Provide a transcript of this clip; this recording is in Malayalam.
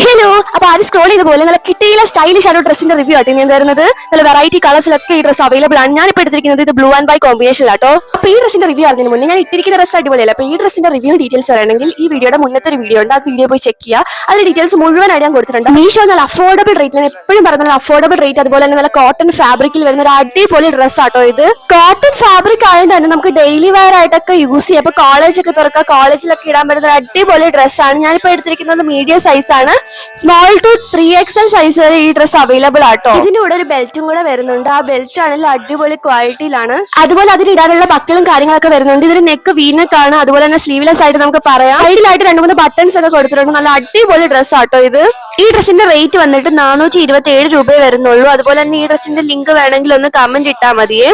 ഹലോ, അപ്പൊ ആരും സ്ക്രോൾ ചെയ്ത പോലെ നല്ല കിട്ടിയില്ല സ്റ്റൈലിഷ് ആയിട്ട് ഡ്രസ്സിന്റെ റിവ്യൂ ആയിട്ട് ഞാൻ തരുന്നത്. നല്ല വെറൈറ്റി കളേഴ്സിലൊക്കെ ഈ ഡ്രസ് അവൈലബിൾ ആണ്. ഞാനിപ്പോൾ എടുത്തിരിക്കുന്നത് ഇത് ബ്ലൂ ആൻഡ് വൈറ്റ് കോമ്പിനേഷനിലാട്ടോ. അപ്പൊ ഈ ഡ്രസ്സിന്റെ റിവ്യൂ അറിഞ്ഞതിന് മുന്നേ ഞാൻ ഇട്ടിരിക്കുന്ന ഡ്രസ് അടിപൊളിയല്ല. അപ്പൊ ഈ ഡ്രസ്സിന്റെ റിവ്യൂ ഡീറ്റെയിൽസ് അറിയണമെങ്കിൽ ഈ വീഡിയോയുടെ മുന്നത്തെ ഒരു വീഡിയോ ഉണ്ട്, ആ വീഡിയോ പോയി ചെക്ക് ചെയ്യുക. അതിന്റെ ഡീറ്റെയിൽസ് മുഴുവനായിട്ട് ഞാൻ കൊടുത്തിട്ടുണ്ട്. മീഷോ നല്ല അഫോർഡബിൾ റേറ്റ്, ഞാൻ എപ്പോഴും പറയുന്നത് അഫോർഡബിൾ റേറ്റ്. അതുപോലെ തന്നെ നല്ല കോട്ടൺ ഫാബ്രിക്കിൽ വരുന്ന ഒരു അടിപൊളി ഡ്രസ് ആട്ടോ ഇത്. കോട്ടൺ ഫാബ്രിക് ആയതുകൊണ്ട് തന്നെ നമുക്ക് ഡെയിലി വെയർ ആയിട്ടൊക്കെ യൂസ് ചെയ്യാം. അപ്പൊ കോളേജൊക്കെ തുറക്കുക, കോളേജിലൊക്കെ ഇടാൻ പറ്റുന്ന ഒരു അടിപൊളി ഡ്രസ്സാണ്. ഞാനിപ്പോൾ എടുത്തിരിക്കുന്നത് മീഡിയം സൈസ് ആണ്. സ്മോൾ ടു 3XL സൈസ് വരെ ഈ ഡ്രസ് അവൈലബിൾ ആട്ടോ. ഇതിന്റെ കൂടെ ഒരു ബെൽറ്റും കൂടെ വരുന്നുണ്ട്. ആ ബെൽറ്റ് ആണെങ്കിൽ അടിപൊളി ക്വാളിറ്റിയിലാണ്. അതുപോലെ അതിന് ഇടാനുള്ള ബക്കലും കാര്യങ്ങളൊക്കെ വരുന്നുണ്ട്. ഇതിന് നെക്ക് വീനക്ക് ആണ്. അതുപോലെ തന്നെ സ്ലീവ്ലെസ് ആയിട്ട് നമുക്ക് പറയാം. സൈഡിലായിട്ട് 2-3 ബട്ടൺസ് ഒക്കെ കൊടുത്തിട്ടുണ്ട്. നല്ല അടിപൊളി ഡ്രസ് ആട്ടോ ഇത്. ഈ ഡ്രസ്സിന്റെ റേറ്റ് വന്നിട്ട് 427 രൂപയെ വരുന്നുള്ളൂ. അതുപോലെ തന്നെ ഈ ഡ്രസ്സിന്റെ ലിങ്ക് വേണമെങ്കിൽ ഒന്ന് കമന്റ് ഇട്ടാൽ മതിയേ.